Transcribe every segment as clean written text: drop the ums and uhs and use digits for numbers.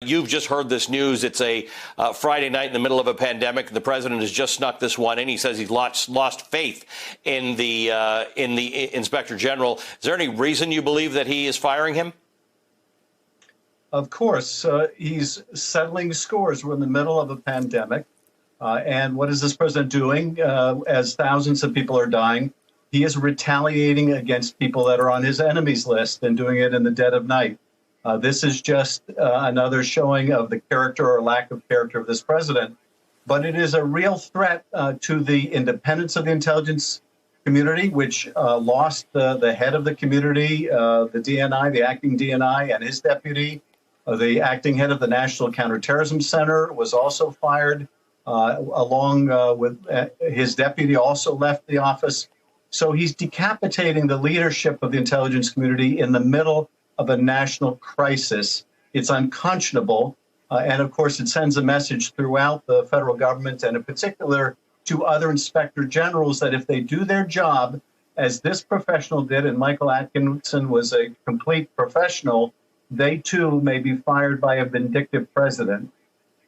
you've just heard this news. It's a Friday night in the middle of a pandemic. The president has just snuck this one in. He says he's lost faith in the inspector general. Is there any reason you believe that he is firing him? Of course, he's settling scores. We're in the middle of a pandemic. And what is this president doing as thousands of people are dying? He is retaliating against people that are on his enemies list and doing it in the dead of night. This is just another showing of the character or lack of character of this president. But it is a real threat to the independence of the intelligence community, which lost the head of the community, the DNI, the acting DNI, and his deputy. The acting head of the National Counterterrorism Center was also fired, along with his deputy also left the office. So he's decapitating the leadership of the intelligence community in the middle of a national crisis. It's unconscionable. And of course, it sends a message throughout the federal government, and in particular to other inspector generals, that if they do their job, as this professional did, and Michael Atkinson was a complete professional, they too may be fired by a vindictive president.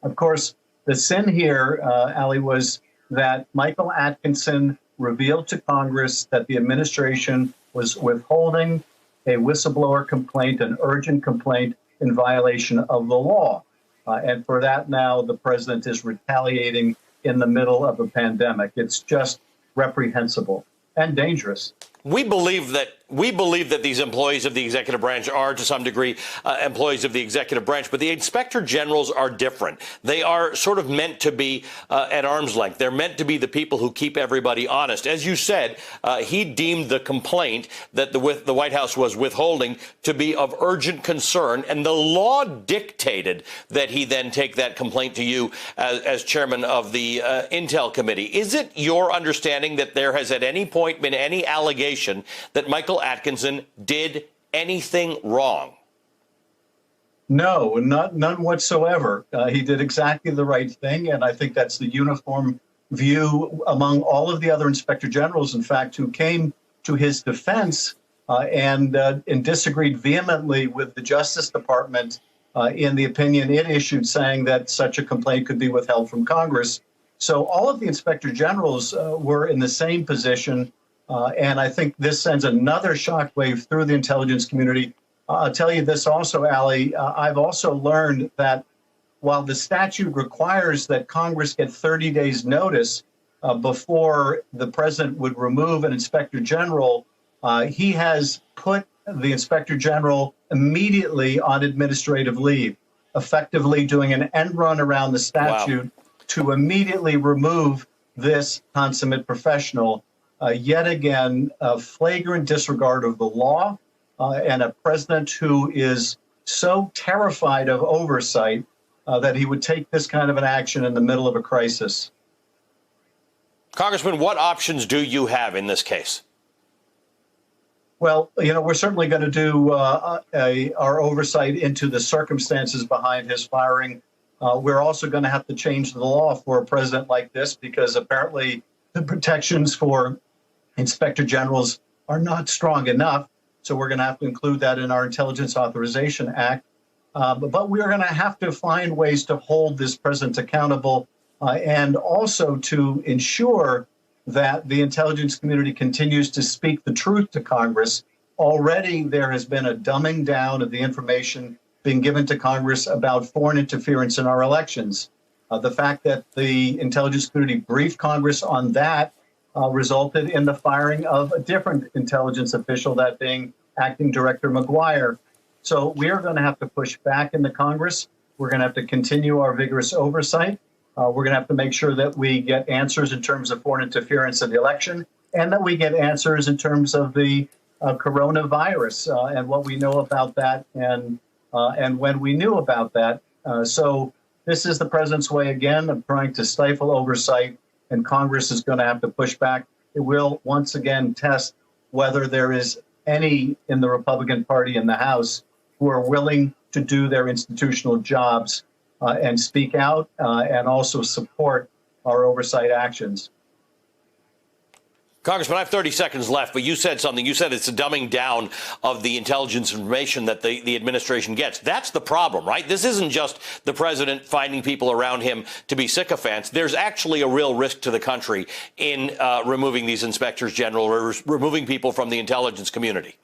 Of course, the sin here, Ali, was that Michael Atkinson revealed to Congress that the administration was withholding a whistleblower complaint, an urgent complaint in violation of the law. And for that now, the president is retaliating in the middle of a pandemic. It's just reprehensible and dangerous. We believe that these employees of the executive branch are, to some degree, employees of the executive branch, but the inspector generals are different. They are sort of meant to be at arm's length. They're meant to be the people who keep everybody honest. As you said, he deemed the complaint that the White House was withholding to be of urgent concern, and the law dictated that he then take that complaint to you as chairman of the Intel Committee. Is it your understanding that there has at any point been any allegation that Michael Atkinson did anything wrong? No, none whatsoever. He did exactly the right thing, and I think that's the uniform view among all of the other inspector generals, in fact, who came to his defense and disagreed vehemently with the Justice Department in the opinion it issued, saying that such a complaint could be withheld from Congress. So all of the inspector generals were in the same position. And I think this sends another shockwave through the intelligence community. I'll tell you this also, Ali. I've also learned that while the statute requires that Congress get 30 days notice before the president would remove an inspector general, he has put the inspector general immediately on administrative leave, effectively doing an end run around the statute to immediately remove this consummate professional. Yet again, a flagrant disregard of the law and a president who is so terrified of oversight that he would take this kind of an action in the middle of a crisis. Congressman, what options do you have in this case? Well, we're certainly going to do our oversight into the circumstances behind his firing. We're also going to have to change the law for a president like this, because apparently the protections for inspector generals are not strong enough. So we're going to have to include that in our Intelligence Authorization Act. But we're going to have to find ways to hold this president accountable and also to ensure that the intelligence community continues to speak the truth to Congress. Already there has been a dumbing down of the information being given to Congress about foreign interference in our elections. The fact that the intelligence community briefed Congress on that resulted in the firing of a different intelligence official, that being Acting Director McGuire. So we are going to have to push back in the Congress. We're going to have to continue our vigorous oversight. We're going to have to make sure that we get answers in terms of foreign interference in the election, and that we get answers in terms of the coronavirus and what we know about that and when we knew about that. So this is the president's way again of trying to stifle oversight, and Congress is going to have to push back. It will once again test whether there is any in the Republican Party in the House who are willing to do their institutional jobs and speak out and also support our oversight actions. Congressman, I have 30 seconds left, but you said something. You said it's a dumbing down of the intelligence information that the administration gets. That's the problem, right? This isn't just the president finding people around him to be sycophants. There's actually a real risk to the country in removing these inspectors general or removing people from the intelligence community.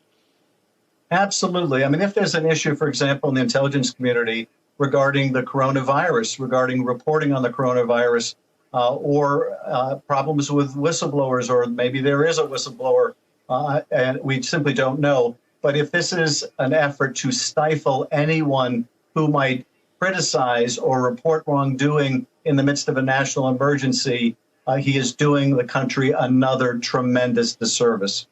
Absolutely. I mean, if there's an issue, for example, in the intelligence community regarding the coronavirus, regarding reporting on the coronavirus, or problems with whistleblowers, or maybe there is a whistleblower and we simply don't know. But if this is an effort to stifle anyone who might criticize or report wrongdoing in the midst of a national emergency, he is doing the country another tremendous disservice.